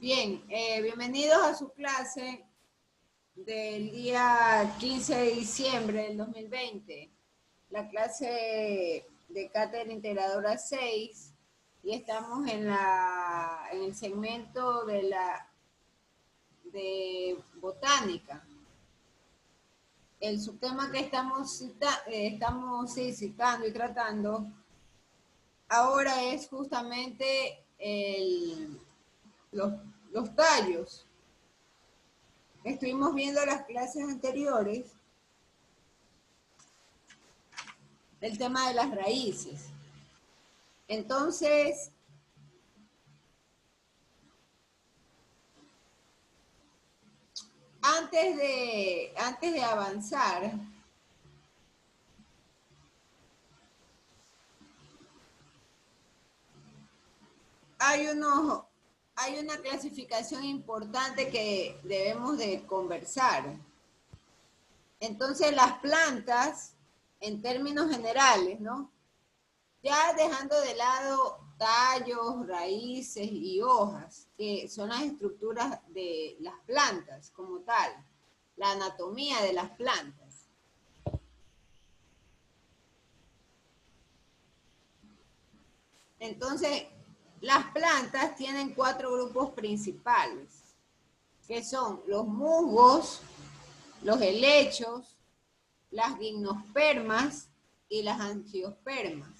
Bien, bienvenidos a su clase del día 15 de diciembre del 2020, la clase de Cátedra Integradora 6, y estamos en el segmento de botánica. El subtema que estamos citando y tratando ahora es justamente los tallos. Estuvimos viendo las clases anteriores el tema de las raíces. Entonces, antes de avanzar, hay una clasificación importante que debemos de conversar. Entonces, las plantas, en términos generales, ¿no? Ya dejando de lado tallos, raíces y hojas, que son las estructuras de las plantas como tal, la anatomía de las plantas. Entonces, las plantas tienen 4 grupos principales, que son los musgos, los helechos, las gimnospermas y las angiospermas.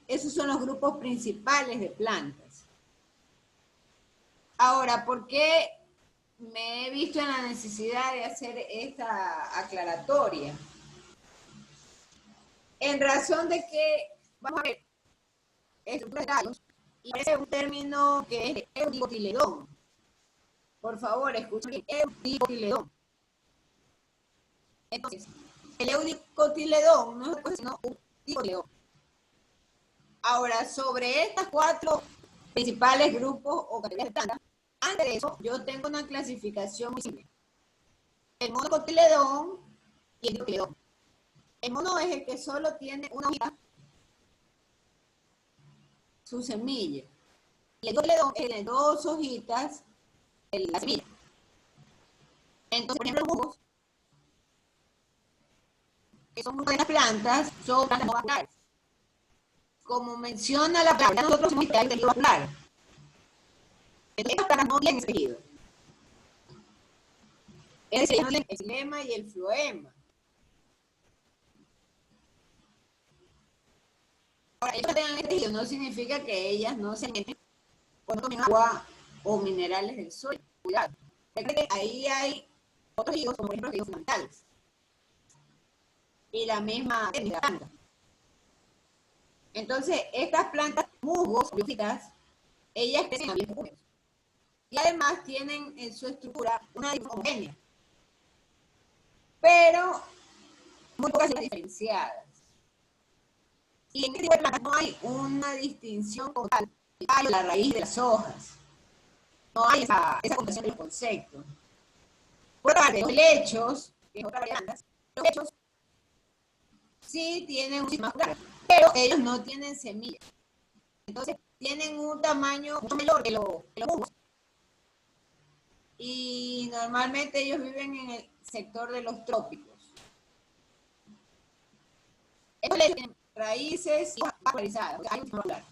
Esos son los grupos principales de plantas. Ahora, ¿por qué me he visto en la necesidad de hacer esta aclaratoria? En razón de que, vamos a ver, estructuras de tallos, y parece un término que es eudicotiledón. Por favor, escuchen bien, eudicotiledón. Entonces, el eudicotiledón no es otra cosa sino un dicotiledón. Ahora, sobre estas 4 principales grupos o categorías de plantas, antes de eso, yo tengo una clasificación muy simple. El monocotiledón y el dicotiledón. El mono es el que solo tiene una hojita, su semilla. Y el dicotiledón es el que tiene 2 hojitas, la semilla. Entonces, por ejemplo, los musgos, que son una de las plantas, son plantas no vasculares. Como menciona la palabra, nosotros somos el tejido vascular. Entonces, estas plantas no tienen ese tejido. Es decir, no tienen el xilema y el floema. Ahora, ellos tengan este tejido no significa que ellas no se alimenten cuando tomen agua o minerales del suelo. Cuidado. Recuerden que ahí hay otros tejidos, como por ejemplo los tejidos fundamentales. Y la misma técnica planta. Entonces, estas plantas musgos, biófitas, ellas crecen en ambientes húmedos. Y además tienen en su estructura una distribución homogénea. Pero muy pocas diferenciadas. Y en este tipo de plantas no hay una distinción como tal, el tallo, la raíz de las hojas. No hay esa comprensión de los conceptos. Por otra parte, los helechos, que es otra variante, los helechos sí tienen un sistema vascular, pero ellos no tienen semillas. Entonces, tienen un tamaño mucho menor que los musgos. Y normalmente ellos viven en el sector de los trópicos. Estos helechos tienen raíces y hojas vascularizadas, porque hay un sistema vascular.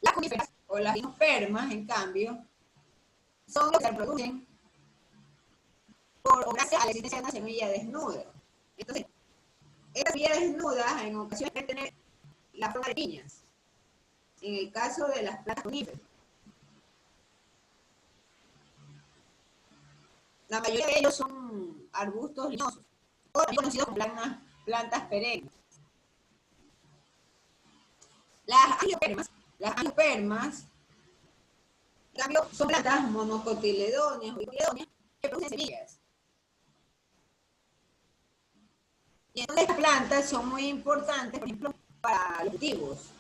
Las coníferas o las gimnospermas, en cambio, son los que se reproducen gracias a la existencia de una semilla desnuda. Entonces, estas semillas desnudas en ocasiones pueden tener la forma de piñas, en el caso de las plantas coníferas. La mayoría de ellos son arbustos leñosos, o también conocidos como plantas perennes. Las angiospermas, en cambio, son plantas monocotiledóneas o dicotiledóneas que producen semillas. Y entonces estas plantas son muy importantes, por ejemplo, para los cultivos.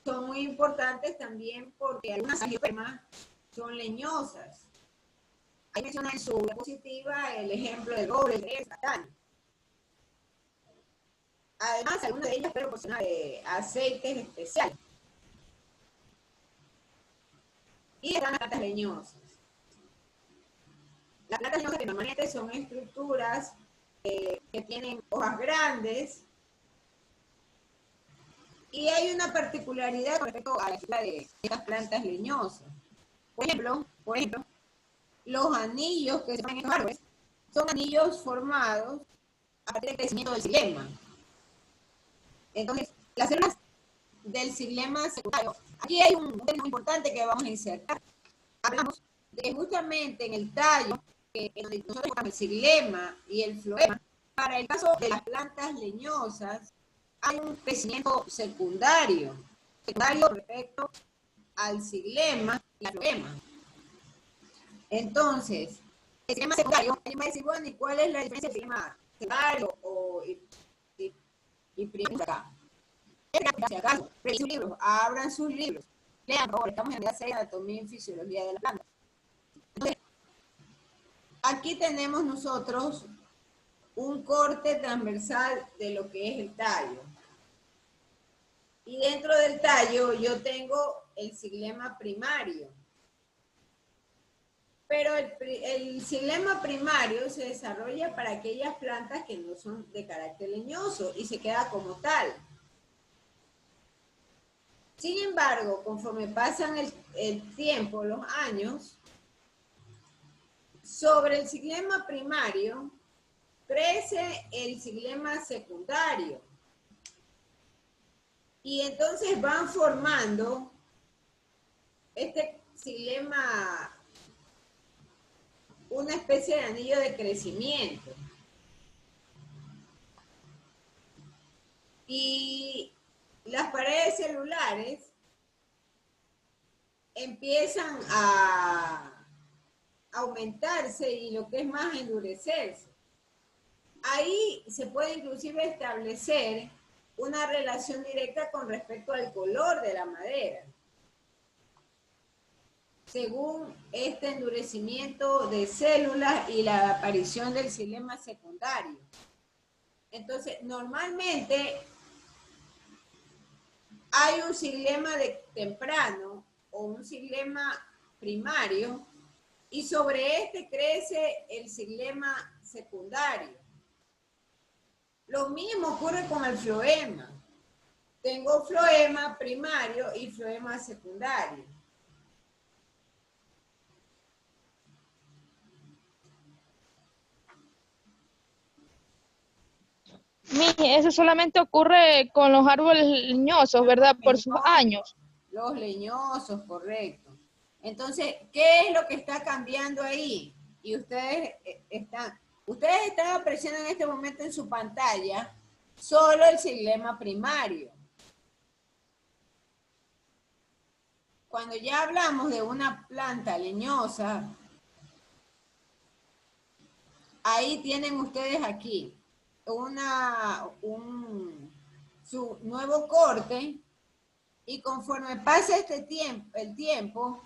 Son muy importantes también porque algunas angiospermas son leñosas. Ahí menciona en su diapositiva el ejemplo del roble, el castaño. Además, algunas de ellas proporcionan aceites especiales. Y están las plantas leñosas. Las plantas leñosas que normalmente son estructuras que tienen hojas grandes. Y hay una particularidad con respecto a la estructura de estas plantas leñosas. Por ejemplo, los anillos que se ponen en estos árboles son anillos formados a partir del crecimiento del xilema. Entonces, las células del xilema secundario, aquí hay un término importante que vamos a insertar. Hablamos de que justamente en el tallo, en donde nosotros encontramos el xilema y el floema, para el caso de las plantas leñosas, hay un crecimiento secundario respecto al xilema y al floema. Entonces, el xilema secundario, alguien va a decir, bueno, ¿y cuál es la diferencia del xilema secundario y primario acá? Si acaso, revisen sus libros, abran sus libros, lean, por favor, estamos en la serie de anatomía y fisiología de la planta. Entonces, aquí tenemos nosotros un corte transversal de lo que es el tallo. Y dentro del tallo yo tengo el xilema primario. Pero el xilema primario se desarrolla para aquellas plantas que no son de carácter leñoso y se queda como tal. Sin embargo, conforme pasan el tiempo, los años, sobre el xilema primario crece el xilema secundario. Y entonces van formando este xilema, una especie de anillo de crecimiento. Y las paredes celulares empiezan a aumentarse y lo que es más, endurecerse. Ahí se puede inclusive establecer una relación directa con respecto al color de la madera, según este endurecimiento de células y la aparición del xilema secundario. Entonces, normalmente hay un xilema temprano o un xilema primario y sobre este crece el xilema secundario. Lo mismo ocurre con el floema. Tengo floema primario y floema secundario. Mije, eso solamente ocurre con los árboles leñosos, ¿verdad? Por sus años. Los leñosos, correcto. Entonces, ¿qué es lo que está cambiando ahí? Y ustedes están apreciando en este momento en su pantalla solo el xilema primario. Cuando ya hablamos de una planta leñosa, ahí tienen ustedes aquí su nuevo corte, y conforme pasa el tiempo,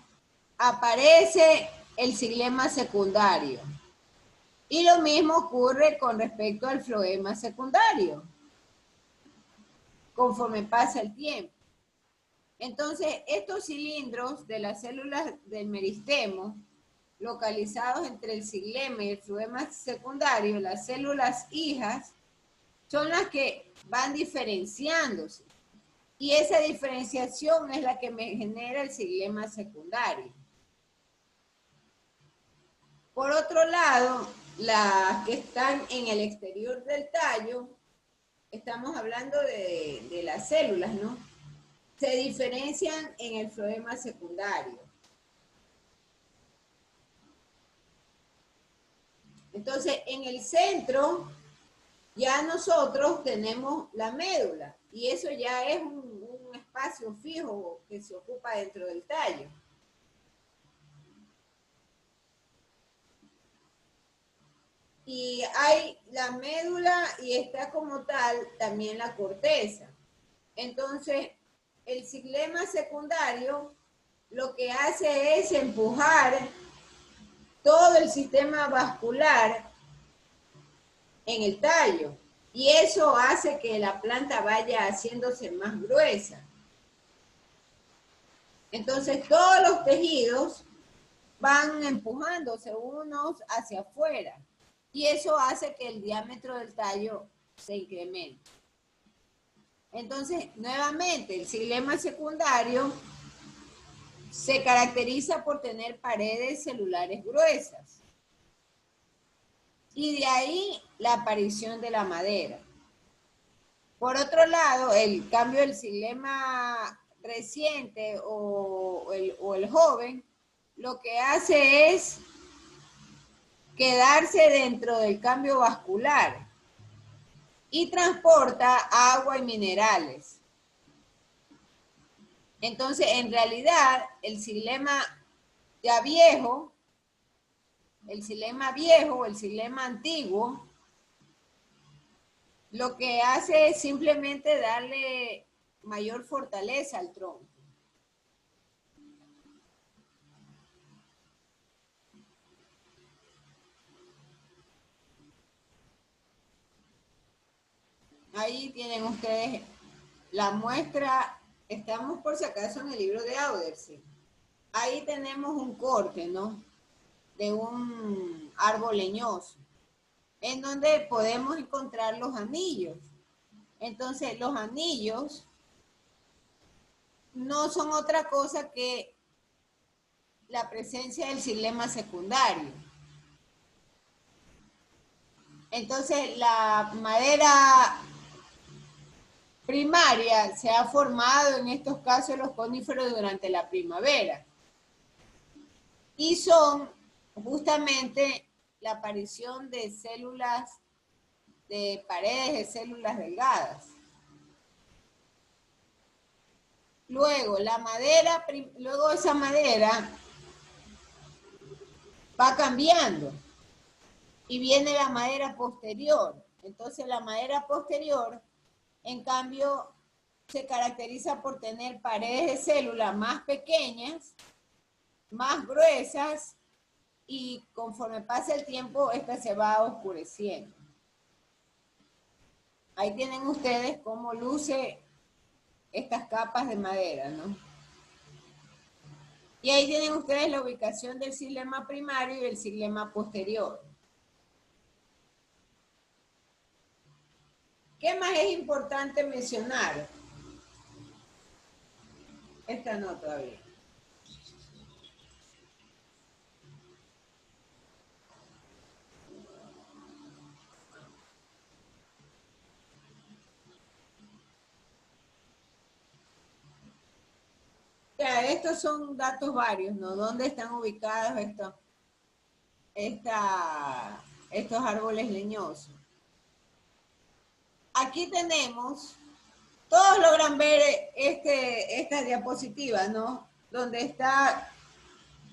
aparece el xilema secundario. Y lo mismo ocurre con respecto al floema secundario, conforme pasa el tiempo. Entonces, estos cilindros de las células del meristemo, localizados entre el xilema y el floema secundario, las células hijas, son las que van diferenciándose. Y esa diferenciación es la que me genera el xilema secundario. Por otro lado, las que están en el exterior del tallo, estamos hablando de las células, ¿no? Se diferencian en el floema secundario. Entonces, en el centro, ya nosotros tenemos la médula, y eso ya es un espacio fijo que se ocupa dentro del tallo. Y hay la médula y está como tal también la corteza. Entonces, el xilema secundario lo que hace es empujar todo el sistema vascular en el tallo. Y eso hace que la planta vaya haciéndose más gruesa. Entonces todos los tejidos van empujándose unos hacia afuera. Y eso hace que el diámetro del tallo se incremente. Entonces, nuevamente, el xilema secundario se caracteriza por tener paredes celulares gruesas. Y de ahí la aparición de la madera. Por otro lado, el cambio del xilema reciente o el joven, lo que hace es quedarse dentro del cambio vascular y transporta agua y minerales. Entonces, en realidad, el xilema ya viejo, el xilema antiguo, lo que hace es simplemente darle mayor fortaleza al tronco. Ahí tienen ustedes la muestra, estamos por si acaso en el libro de Audersen. Ahí tenemos un corte, ¿no? De un árbol leñoso, en donde podemos encontrar los anillos. Entonces, los anillos no son otra cosa que la presencia del xilema secundario. Entonces, la madera primaria se ha formado en estos casos los coníferos durante la primavera. Y son justamente la aparición de células, de paredes de células delgadas. Luego, luego esa madera va cambiando y viene la madera posterior. Entonces, la madera posterior, en cambio, se caracteriza por tener paredes de células más pequeñas, más gruesas, y conforme pasa el tiempo, esta se va oscureciendo. Ahí tienen ustedes cómo luce estas capas de madera, ¿no? Y ahí tienen ustedes la ubicación del xilema primario y el xilema posterior. ¿Qué más es importante mencionar? Esta no todavía. Ya, estos son datos varios, ¿no? ¿Dónde están ubicados estos árboles leñosos? Aquí tenemos, todos logran ver esta diapositiva, ¿no? Donde está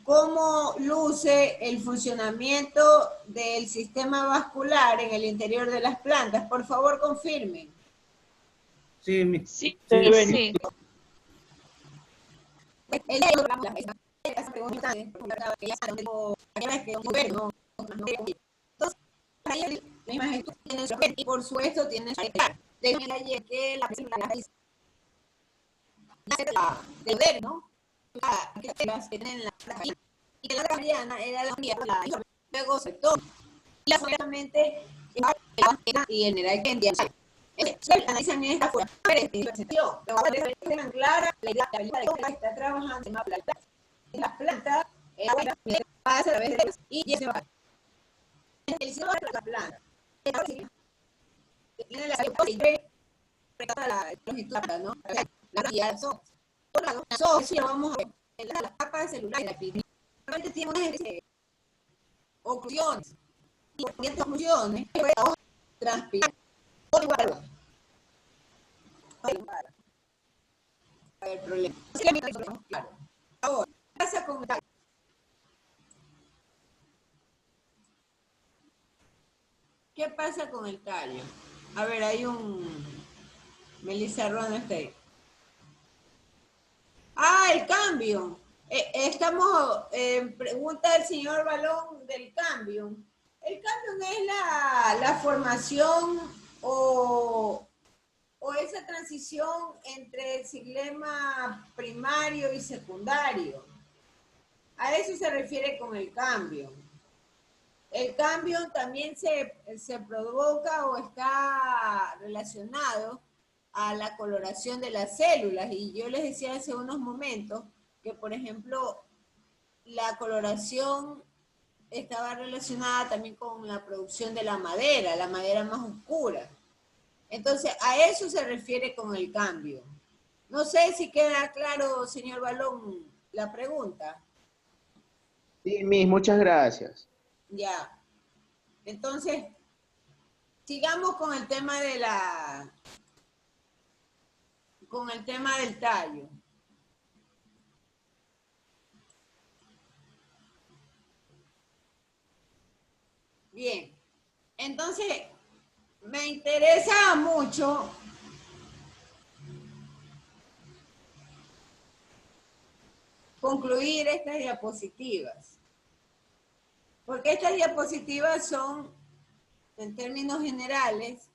cómo luce el funcionamiento del sistema vascular en el interior de las plantas. Por favor, confirmen. Sí, Sí, sí. sí. Y por supuesto tiene que la del ver, ¿no? Que tienen y que la Mariana era la luego se toma. Y solamente y en el que entiende. Analizan esta forma de presentación. Tengan clara la idea de cómo está trabajando en la planta. La planta pasa a través de y se va. El cielo de la planta. Tiene la longitud, ¿no? La guía son. Por lado, eso lo vamos a ver en las capas celulares. Realmente tiene unas oclusiones. Y por estas oclusiones, transpirar. A ver, problema. Claro. Ahora, ¿qué pasa con el tallo? ¿Qué pasa con el tallo? A ver, hay un... Melissa Ruano está ahí. Ah, el cambio. Estamos en pregunta del señor Balón del cambio. El cambio es la formación o, o esa transición entre el xilema primario y secundario. A eso se refiere con el cambio. El cambio también se provoca o está relacionado a la coloración de las células. Y yo les decía hace unos momentos que, por ejemplo, la coloración estaba relacionada también con la producción de la madera más oscura. Entonces, a eso se refiere con el cambio. No sé si queda claro, señor Balón, la pregunta. Sí, Miss, muchas gracias. Ya. Entonces, sigamos con el tema con el tema del tallo. Bien. Entonces, me interesa mucho concluir estas diapositivas. Porque estas diapositivas son, en términos generales,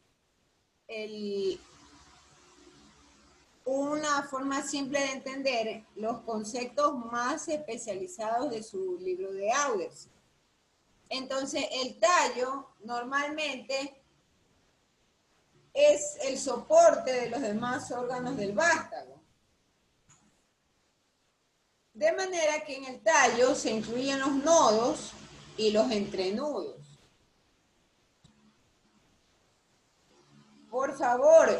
una forma simple de entender los conceptos más especializados de su libro de Auderson. Entonces, el tallo normalmente es el soporte de los demás órganos del vástago. De manera que en el tallo se incluyen los nodos y los entrenudos. Por favor,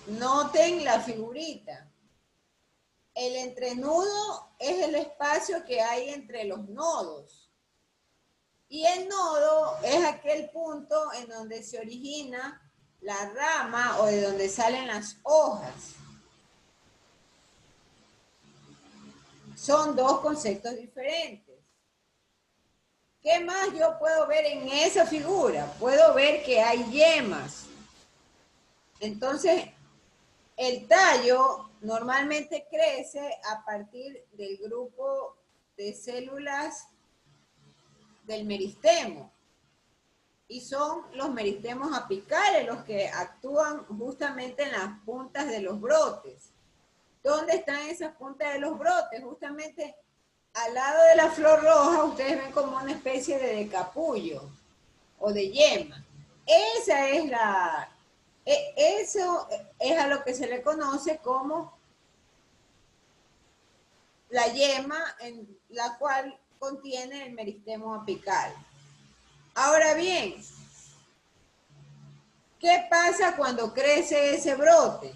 noten la figurita. El entrenudo es el espacio que hay entre los nodos. Y el nodo es aquel punto en donde se origina la rama o de donde salen las hojas. Son dos conceptos diferentes. ¿Qué más yo puedo ver en esa figura? Puedo ver que hay yemas. Entonces, el tallo normalmente crece a partir del grupo de células del meristemo. Y son los meristemos apicales los que actúan justamente en las puntas de los brotes. ¿Dónde están esas puntas de los brotes? Justamente al lado de la flor roja, ustedes ven como una especie de capullo o de yema. Esa es eso es a lo que se le conoce como la yema en la cual contiene el meristemo apical. Ahora bien, ¿qué pasa cuando crece ese brote?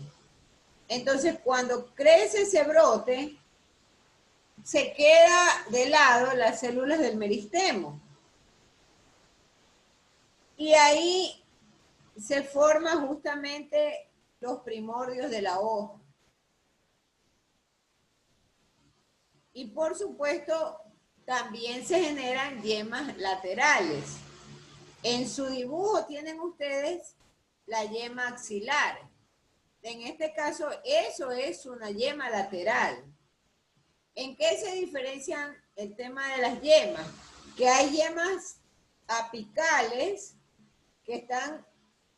Entonces, cuando crece ese brote, se queda de lado las células del meristemo. Y ahí se forman justamente los primordios de la hoja. Y por supuesto, también se generan yemas laterales. En su dibujo tienen ustedes la yema axilar. En este caso, eso es una yema lateral. ¿En qué se diferencian el tema de las yemas? Que hay yemas apicales que están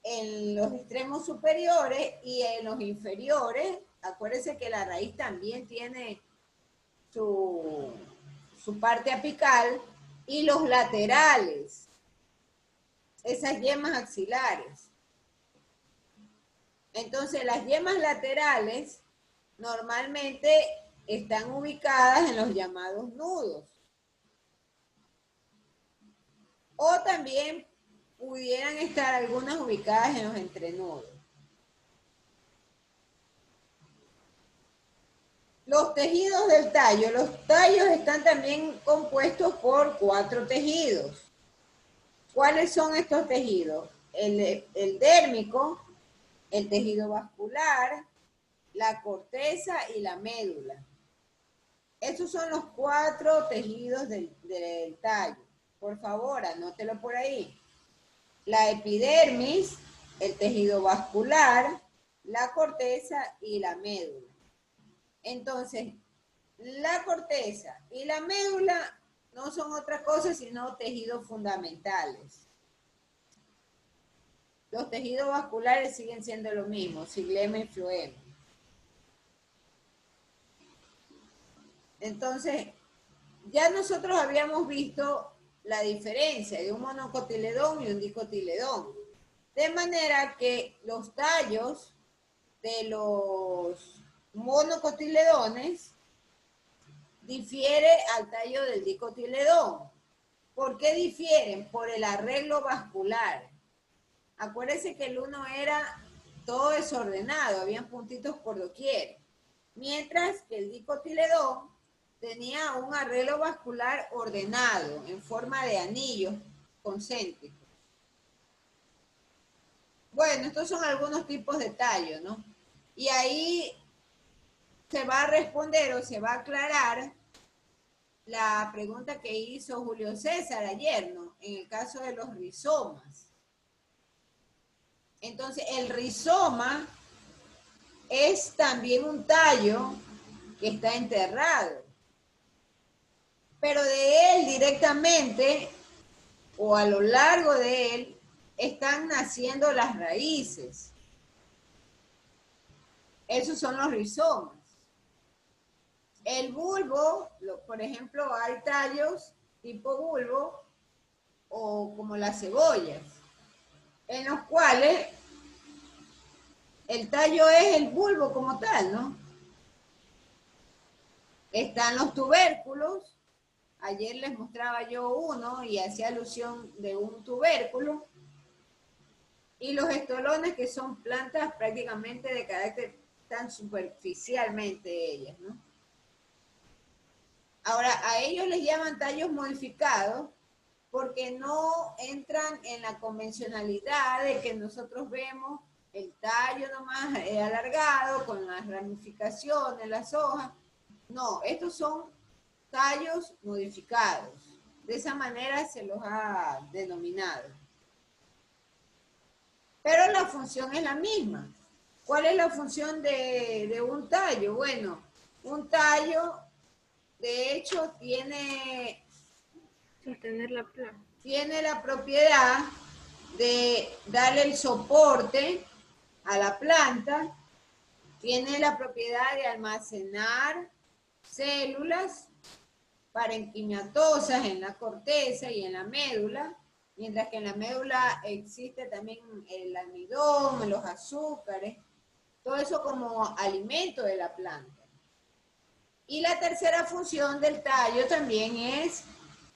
en los extremos superiores y en los inferiores. Acuérdense que la raíz también tiene su parte apical, y los laterales, esas yemas axilares. Entonces, las yemas laterales normalmente están ubicadas en los llamados nudos. O también pudieran estar algunas ubicadas en los entrenudos. Los tejidos del tallo. Los tallos están también compuestos por 4 tejidos. ¿Cuáles son estos tejidos? El dérmico, el tejido vascular, la corteza y la médula. Esos son los 4 tejidos del tallo. Por favor, anótelo por ahí. La epidermis, el tejido vascular, la corteza y la médula. Entonces, la corteza y la médula no son otra cosa sino tejidos fundamentales. los tejidos vasculares siguen siendo lo mismo, xilema y floema. Entonces, ya nosotros habíamos visto la diferencia de un monocotiledón y un dicotiledón. De manera que los tallos de los monocotiledones difiere al tallo del dicotiledón. ¿Por qué difieren? Por el arreglo vascular. Acuérdense que el uno era todo desordenado, habían puntitos por doquier. Mientras que el dicotiledón tenía un arreglo vascular ordenado en forma de anillos concéntricos. Bueno, estos son algunos tipos de tallo, ¿no? Y ahí se va a responder o se va a aclarar la pregunta que hizo Julio César ayer, ¿no? En el caso de los rizomas. Entonces, el rizoma es también un tallo que está enterrado. Pero de él directamente, o a lo largo de él, están naciendo las raíces. Esos son los rizomas. El bulbo, por ejemplo, hay tallos tipo bulbo o como las cebollas, en los cuales el tallo es el bulbo como tal, ¿no? Están los tubérculos. Ayer les mostraba yo uno y hacía alusión de un tubérculo. Y los estolones, que son plantas prácticamente de carácter tan superficialmente ellas, ¿no? Ahora, a ellos les llaman tallos modificados porque no entran en la convencionalidad de que nosotros vemos el tallo nomás alargado con las ramificaciones, las hojas. No, estos son tallos modificados. De esa manera se los ha denominado. Pero la función es la misma. ¿Cuál es la función de un tallo? Bueno, un tallo, de hecho, tiene Sostener la planta. Tiene la propiedad de darle el soporte a la planta, tiene la propiedad de almacenar células parenquimatosas en la corteza y en la médula, mientras que en la médula existe también el almidón, los azúcares, todo eso como alimento de la planta. Y la tercera función del tallo también es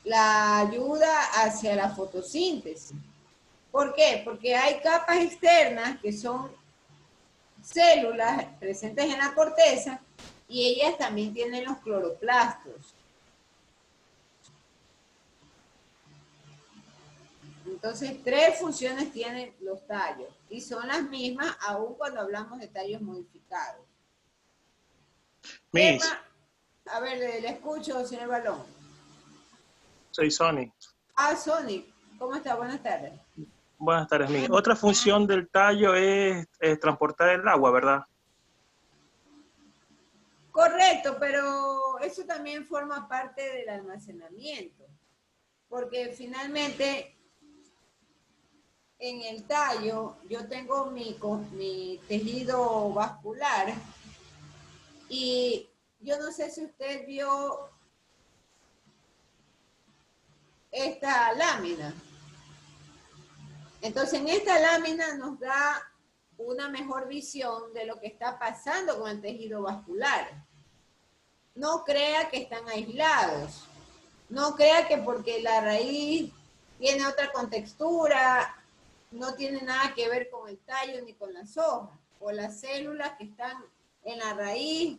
la ayuda hacia la fotosíntesis. ¿Por qué? Porque hay capas externas que son células presentes en la corteza y ellas también tienen los cloroplastos. Entonces, 3 funciones tienen los tallos y son las mismas aún cuando hablamos de tallos modificados. Miss, A ver, le escucho, señor Balón. soy Sony. Ah, Sonic, ¿cómo está? Buenas tardes. Buenas tardes, Miss. Otra función del tallo es transportar el agua, ¿verdad? Correcto, pero eso también forma parte del almacenamiento, porque finalmente en el tallo yo tengo mi tejido vascular y yo no sé si usted vio esta lámina. Entonces en esta lámina nos da una mejor visión de lo que está pasando con el tejido vascular. No crea que están aislados. No crea que porque la raíz tiene otra contextura, no tiene nada que ver con el tallo ni con las hojas. O las células que están en la raíz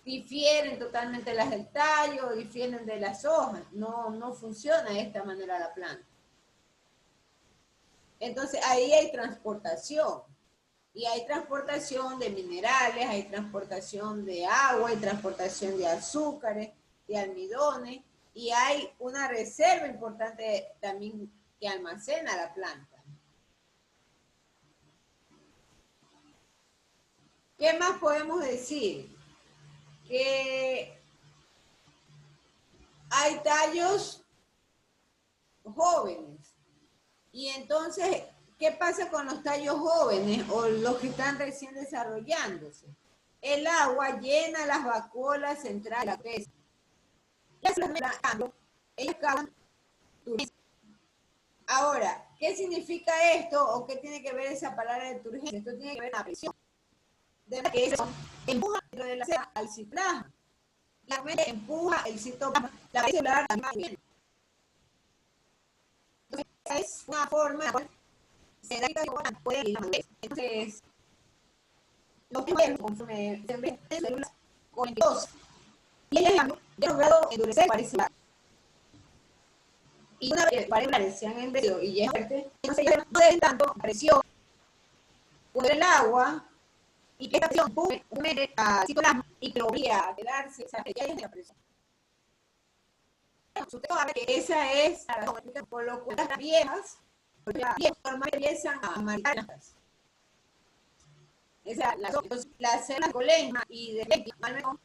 difieren totalmente las del tallo, difieren de las hojas. No funciona de esta manera la planta. Entonces ahí hay transportación. Y hay transportación de minerales, hay transportación de agua, hay transportación de azúcares, de almidones, y hay una reserva importante también que almacena la planta. ¿Qué más podemos decir? Que hay tallos jóvenes, y entonces ¿qué pasa con los tallos jóvenes o los que están recién desarrollándose? El agua llena las vacuolas centrales de la cabeza. Ellos acaban turgencia. Ahora, ¿qué significa esto o qué tiene que ver esa palabra de turgencia? Esto tiene que ver con la presión. De verdad que eso empuja dentro de la célula al citoplasma. La mente empuja el citoplasma, la pared celular también. Entonces, esa es una forma en la cual se da que puede ir a madurez. Entonces, los gemelos, conforme se ven en células conectadas, y ellas han logrado endurecer pared celular. Y una vez que pared celulares se han endurecido y ya es fuerte, entonces ya no deben tanto presión por el agua y que esta presión empuje al citoplasma y que lo obligue a quedarse, o sea, que ya es de la presión. Bueno, usted va a ver que esa es la razón por lo cual las viejas normalmente empiezan a maricarlas. Esa es la razón. Entonces, las células de colegma y de leche, al menos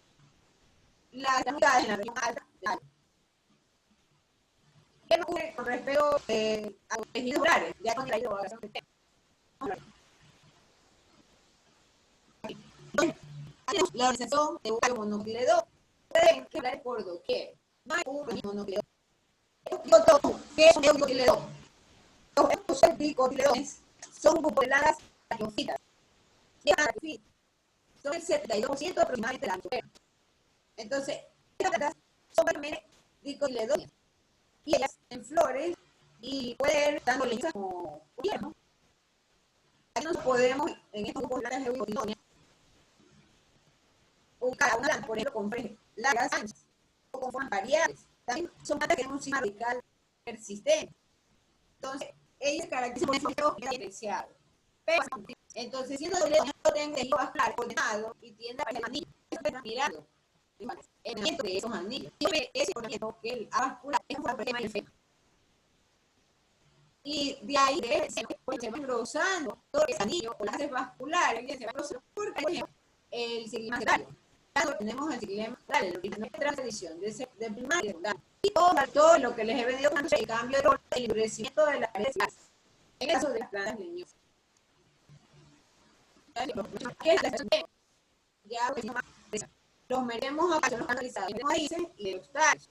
las unidades en la región alta de la. ¿Qué me ocurre con respecto a los tejidos orales? Ya con la hidrogación del tema. Entonces, la organización de un mononucleodo pueden hablar por doquier. No hay un mononucleodo. ¿Qué es un euclideón? Los euclideones son grupos plagiocitas. Son el 72% aproximadamente de la atmósfera. Entonces, estas plantas son básicamente dicotiledóneas. Y ellas en flores y pueden ir dando leñas como hierro. Aquí nos podemos, en estos grupos de plantas dicotiledóneas, ubicar una planta, por ejemplo, con flores largas, anchas, o con formas variables. También son plantas que tienen un sistema radical persistente. Entonces, ellas se caracterizan por un efecto diferenciado. Pero, entonces, siendo doble, no tienen tejido vascular ordenado y tiende a parecer anillo. Eso está mirando el movimiento de esos anillos. Y ese movimiento que el vascular es un problema del efecto. Y de ahí se va engrosando todo ese anillo o las haces vasculares, se va engrosando porque, por ejemplo, el sistema central. Tenemos el sistema central, el primer transición de primaria y secundaria. Y todo lo que les he venido contando, el cambio de rol, el endurecimiento de las áreas en el caso de las plantas leñosas. ¿Qué es la situación? Ya los metemos a los canalizados, los raíces y los tallos.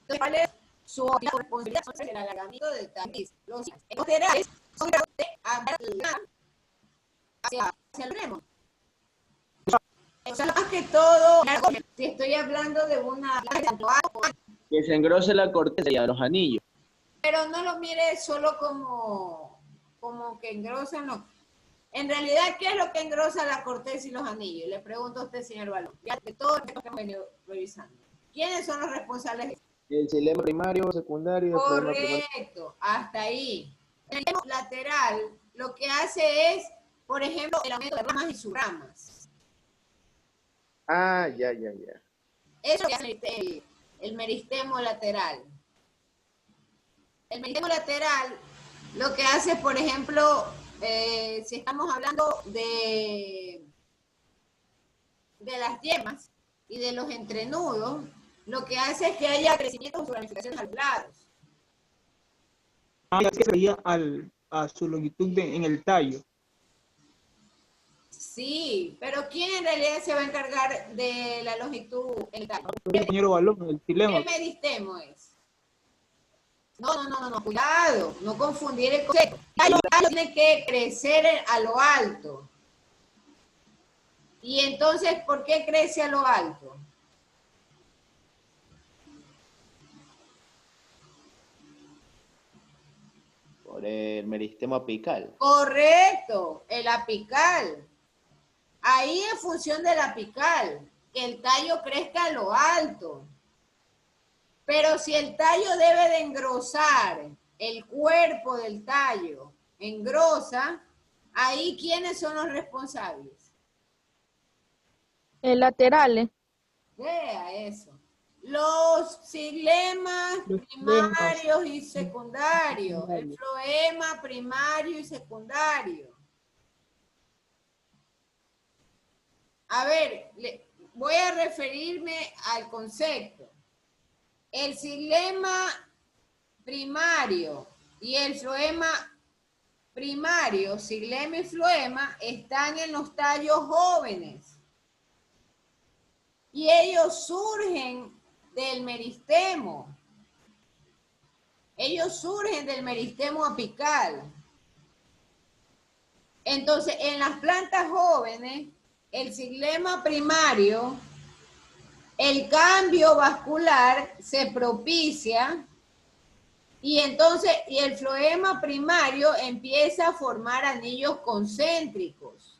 Entonces, ¿cuál es su responsabilidad? Son el alargamiento del tallo. Los laterales son de alargar hacia el remo. O sea, más que todo, si estoy hablando de una Que se engrose la corteza y a los anillos. pero no lo mire solo como que engrosan los. En realidad, ¿qué es lo que engrosa la corteza y los anillos? Le pregunto a usted, señor Balón. Ya de todo lo que hemos venido revisando. ¿Quiénes son los responsables? El xilema primario, secundario, el problema primario. Correcto, hasta ahí. El extremo lateral lo que hace es, por ejemplo, el aumento de ramas y subramas. Ah, ya. Eso es el meristemo lateral. El meristemo lateral lo que hace, por ejemplo, si estamos hablando de las yemas y de los entrenudos, lo que hace es que haya crecimiento o ramificaciones a los lados. Es que sería a su longitud en el tallo. Sí, pero ¿quién en realidad se va a encargar de la longitud en el tallo? El compañero Balón, el xilema. ¿Qué meristemo es? No, cuidado, no confundir el concepto. El tallo tiene que crecer a lo alto. Y entonces, ¿por qué crece a lo alto? Por el meristemo apical. Correcto, el apical. Ahí en función del apical, que el tallo crezca a lo alto. Pero si el tallo debe de engrosar, el cuerpo del tallo engrosa, ahí ¿quiénes son los responsables? Laterales. Vea eso. Los xilemas primarios y secundarios, el floema primario y secundario. A ver, voy a referirme al concepto. El xilema primario y el floema primario, xilema y floema están en los tallos jóvenes. Y ellos surgen del meristemo. Ellos surgen del meristemo apical. Entonces, en las plantas jóvenes, el xilema primario, el cambio vascular se propicia y entonces el floema primario empieza a formar anillos concéntricos.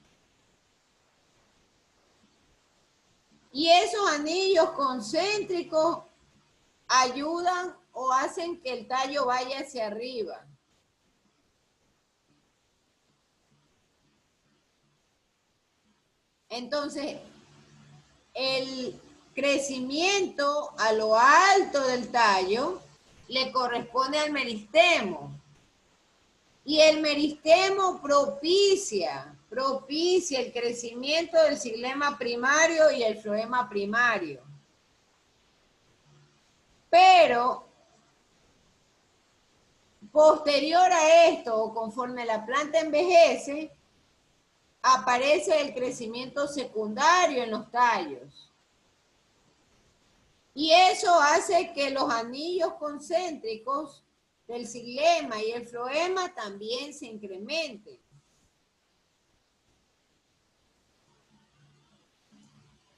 Y esos anillos concéntricos ayudan o hacen que el tallo vaya hacia arriba. Entonces, el crecimiento a lo alto del tallo le corresponde al meristemo. Y el meristemo propicia el crecimiento del xilema primario y el floema primario. Pero, posterior a esto, o conforme la planta envejece, aparece el crecimiento secundario en los tallos. Y eso hace que los anillos concéntricos del xilema y el floema también se incrementen.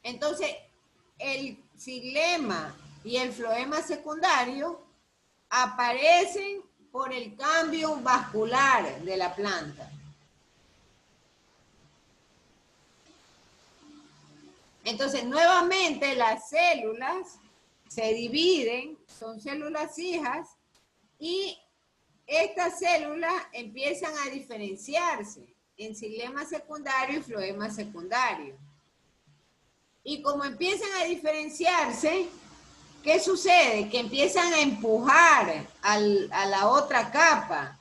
Entonces, el xilema y el floema secundario aparecen por el cambio vascular de la planta. Entonces, nuevamente las células se dividen, son células hijas, y estas células empiezan a diferenciarse en xilema secundario y floema secundario. Y como empiezan a diferenciarse, ¿qué sucede? Que empiezan a empujar a la otra capa,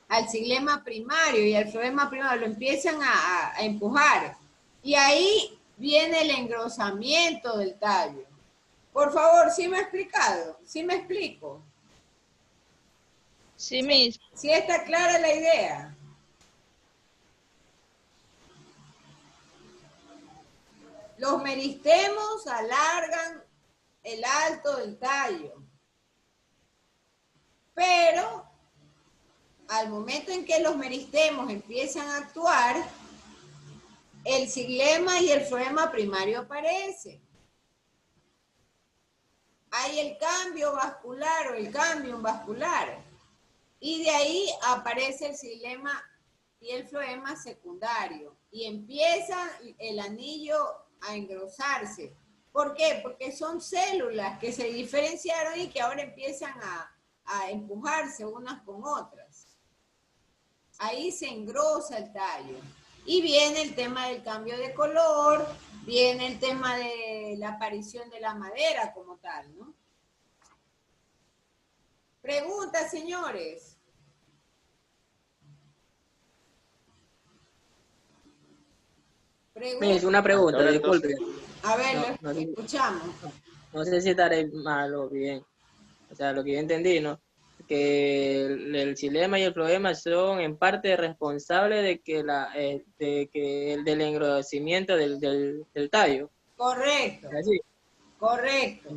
al xilema primario y al floema primario, lo empiezan a empujar. Y ahí viene el engrosamiento del tallo. Por favor, ¿sí me he explicado? ¿Sí me explico? Sí, Miss. ¿Sí está clara la idea? Los meristemos alargan el alto del tallo. Pero al momento en que los meristemos empiezan a actuar, el xilema y el floema primario aparecen. Hay el cambio vascular o el cambium vascular. Y de ahí aparece el xilema y el floema secundario. Y empieza el anillo a engrosarse. ¿Por qué? Porque son células que se diferenciaron y que ahora empiezan a empujarse unas con otras. Ahí se engrosa el tallo. Y viene el tema del cambio de color, viene el tema de la aparición de la madera como tal, ¿no? Preguntas, señores. Miss, una pregunta, disculpe. A ver, No, no sé. escuchamos. No sé si estaré mal o bien. O sea, lo que yo entendí, ¿no? Que el xilema y el floema son en parte responsables de que del engrosamiento del tallo. Correcto, ¿Así? correcto.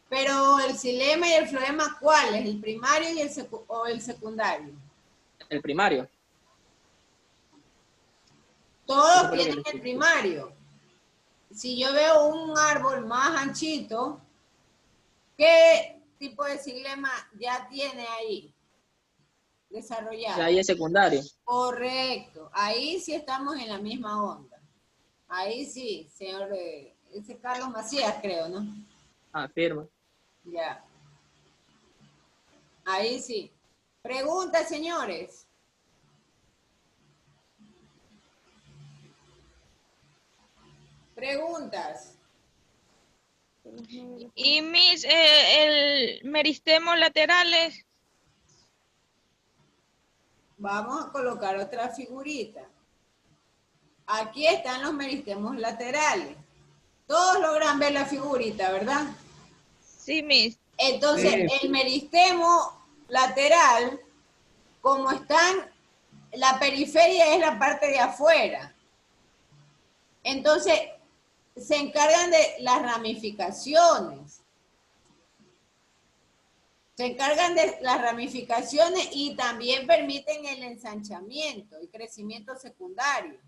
Pero el xilema y el floema, ¿cuál es? ¿El primario y el secundario? El primario. Todos tienen el primario. Si yo veo un árbol más anchito, ¿qué tipo de xilema ya tiene ahí desarrollado? O sea, ahí es secundario. Correcto. Ahí sí estamos en la misma onda. Ahí sí, señor, ese Carlos Macías, creo, ¿no? Afirma. Ya. Ahí sí. Preguntas, señores. Preguntas. Y Miss, el meristemo laterales. Vamos a colocar otra figurita. Aquí están los meristemos laterales. Todos logran ver la figurita, ¿verdad? Sí, Miss. Entonces, Sí. el meristemo lateral, como están la periferia es la parte de afuera. Entonces, se encargan de las ramificaciones. Se encargan de las ramificaciones y también permiten el ensanchamiento y crecimiento secundario.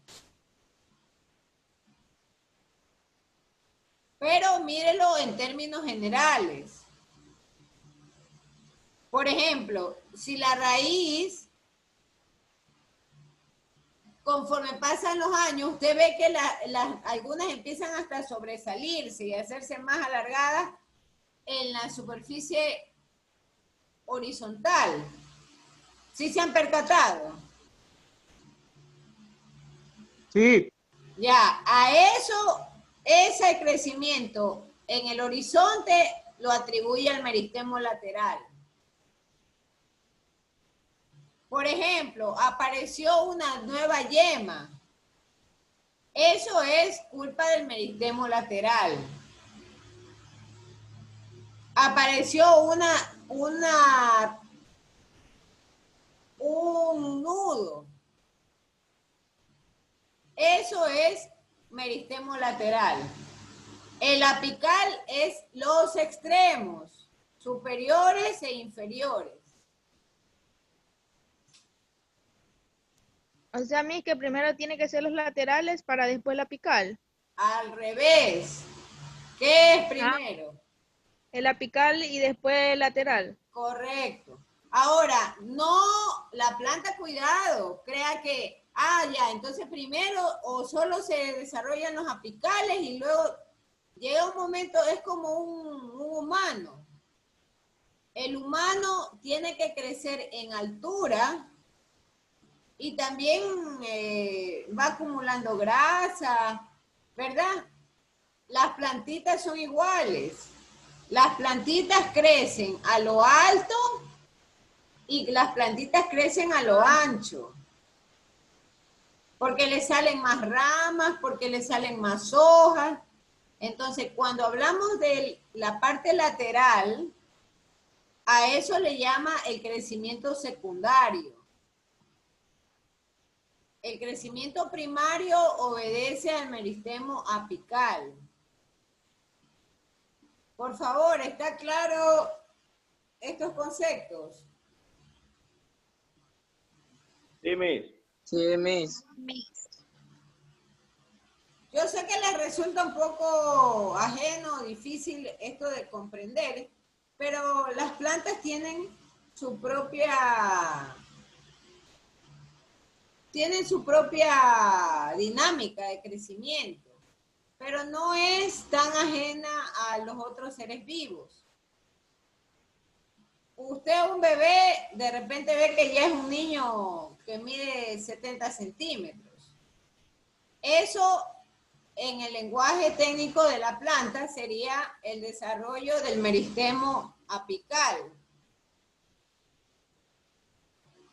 Pero mírelo en términos generales. Por ejemplo, si la raíz, conforme pasan los años, usted ve que algunas empiezan hasta a sobresalirse y a hacerse más alargadas en la superficie horizontal. ¿Sí se han percatado? Sí, Ya, a eso, ese crecimiento en el horizonte lo atribuye al meristemo lateral. Por ejemplo, apareció una nueva yema. Eso es culpa del meristemo lateral. Apareció un nudo. Eso es meristemo lateral. El apical es los extremos, superiores e inferiores. O sea, a mí que primero tiene que ser los laterales para después la apical. Al revés. ¿Qué es primero? El apical y después el lateral. Correcto. Ahora, no, la planta, cuidado, crea que, ya, entonces primero o solo se desarrollan los apicales y luego llega un momento, es como un humano. El humano tiene que crecer en altura y también va acumulando grasa, ¿verdad? Las plantitas son iguales. Las plantitas crecen a lo alto y las plantitas crecen a lo ancho. Porque le salen más ramas, porque le salen más hojas. Entonces, cuando hablamos de la parte lateral, a eso le llama el crecimiento secundario. El crecimiento primario obedece al meristemo apical. Por favor, ¿está claro estos conceptos? Sí, Miss. Sí, Miss. Yo sé que les resulta un poco ajeno, difícil esto de comprender, pero las plantas tienen su propia dinámica de crecimiento, pero no es tan ajena a los otros seres vivos. Usted, un bebé, de repente ve que ya es un niño que mide 70 centímetros. Eso, en el lenguaje técnico de la planta, sería el desarrollo del meristemo apical.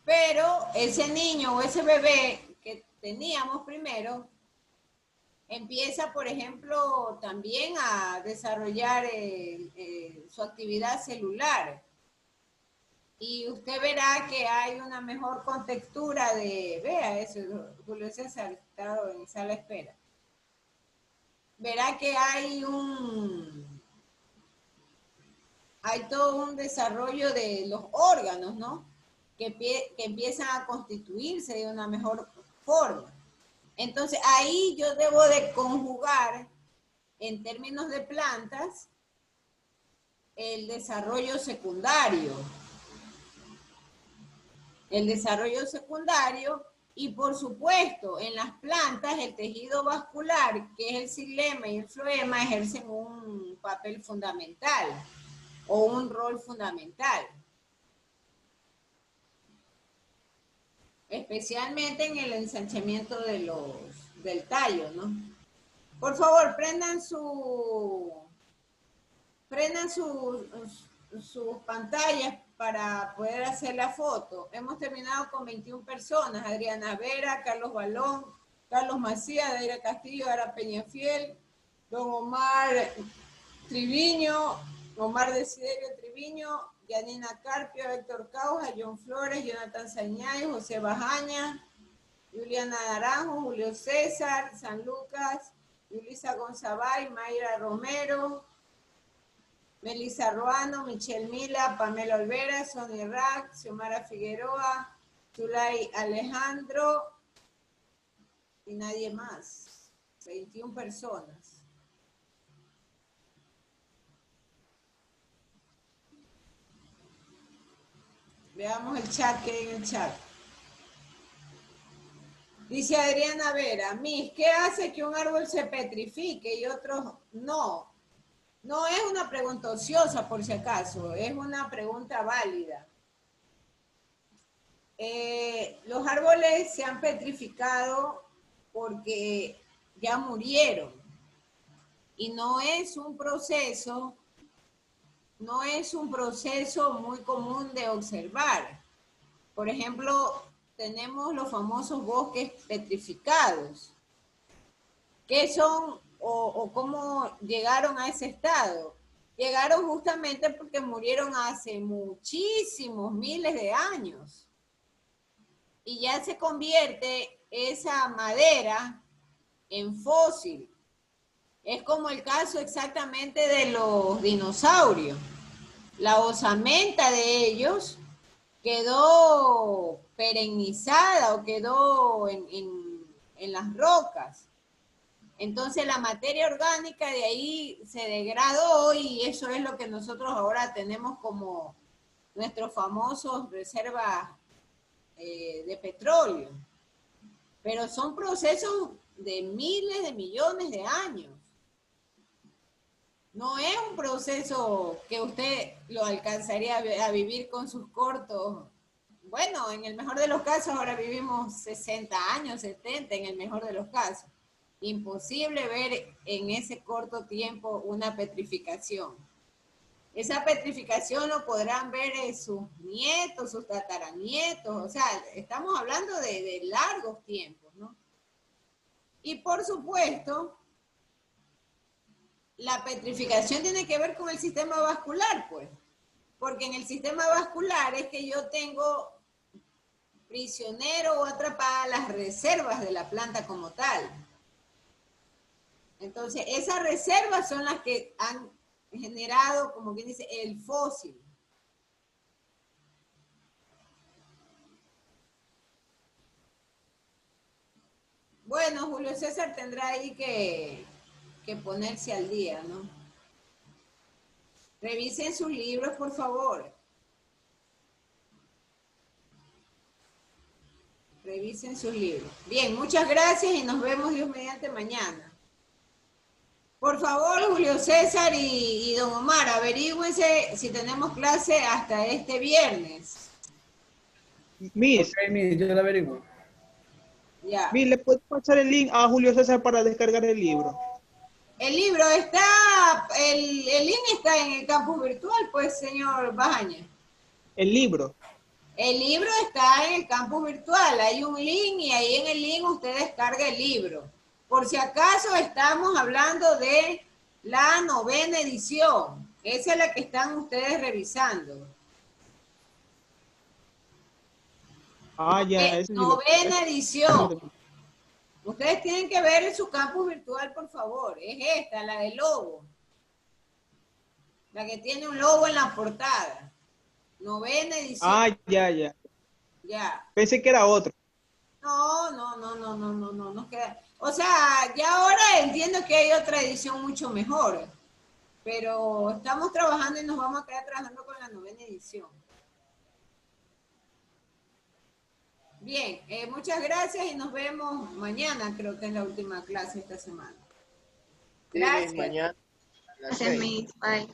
Pero ese niño o ese bebé que teníamos primero, empieza, por ejemplo, también a desarrollar su actividad celular. Y usted verá que hay una mejor contextura vea eso, Julio César, está en sala de espera. Verá que hay todo un desarrollo de los órganos, ¿no? Que empiezan a constituirse de una mejor forma. Entonces, ahí yo debo de conjugar, en términos de plantas, el desarrollo secundario. El desarrollo secundario y, por supuesto, en las plantas, el tejido vascular, que es el xilema y el floema, ejercen un papel fundamental o un rol fundamental. Especialmente en el ensanchamiento del tallo, ¿no? Por favor, prendan sus pantallas para poder hacer la foto. Hemos terminado con 21 personas: Adriana Vera, Carlos Balón, Carlos Macías, Daira Castillo, Ara Peñafiel, don Omar Triviño, Omar Desiderio Triviño, Yanina Carpio, Héctor Cauja, John Flores, Jonathan Sañay, José Bajaña, Juliana Naranjo, Julio César, San Lucas, Yulisa Gonzabay, Mayra Romero, Melissa Ruano, Michelle Mila, Pamela Olvera, Sonia Rack, Xiomara Figueroa, Zulay Alejandro y nadie más. 21 personas. Veamos el chat, que hay en el chat. Dice Adriana Vera, Miss, ¿qué hace que un árbol se petrifique y otros no? No es una pregunta ociosa, por si acaso, es una pregunta válida. Los árboles se han petrificado porque ya murieron. Y no es un proceso muy común de observar. Por ejemplo, tenemos los famosos bosques petrificados. ¿Qué son o cómo llegaron a ese estado? Llegaron justamente porque murieron hace muchísimos miles de años. Y ya se convierte esa madera en fósil. Es como el caso exactamente de los dinosaurios. La osamenta de ellos quedó perennizada o quedó en las rocas. Entonces la materia orgánica de ahí se degradó y eso es lo que nosotros ahora tenemos como nuestros famosos reservas de petróleo. Pero son procesos de miles de millones de años. No es un proceso que usted lo alcanzaría a vivir con sus cortos. Bueno, en el mejor de los casos ahora vivimos 60 años, 70 en el mejor de los casos. Imposible ver en ese corto tiempo una petrificación. Esa petrificación lo podrán ver sus nietos, sus tataranietos, o sea, estamos hablando de largos tiempos, ¿no? Y por supuesto, la petrificación tiene que ver con el sistema vascular, pues, porque en el sistema vascular es que yo tengo prisionero o atrapada las reservas de la planta como tal. Entonces, esas reservas son las que han generado, como quien dice, el fósil. Bueno, Julio César tendrá ahí que ponerse al día, ¿no? Revisen sus libros, por favor. Revisen sus libros. Bien, muchas gracias y nos vemos Dios mediante mañana. Por favor, Julio César y don Omar, averigüense si tenemos clase hasta este viernes. Miss, Ok, Miss, yo la averiguo. Ya. Miss, ¿le puedo pasar el link a Julio César para descargar el libro? El libro está, el link está en el campus virtual, pues, señor Bajaña. El libro. El libro está en el campus virtual, hay un link y ahí en el link usted descarga el libro. Por si acaso estamos hablando de la 9ª edición. Esa es la que están ustedes revisando. Ah, ya. Ese sí lo- 9ª edición. Ustedes tienen que ver en su campus virtual, por favor. Es esta, la del lobo. La que tiene un lobo en la portada. 9ª edición. Ah, ya. Ya. Pensé que era otro. No nos queda. O sea, ya ahora entiendo que hay otra edición mucho mejor, pero estamos trabajando y nos vamos a quedar trabajando con la 9ª edición. Bien, muchas gracias y nos vemos mañana, creo que es la última clase esta semana. Sí, Gracias. mañana a las Gracias, 6. Miss. Bye.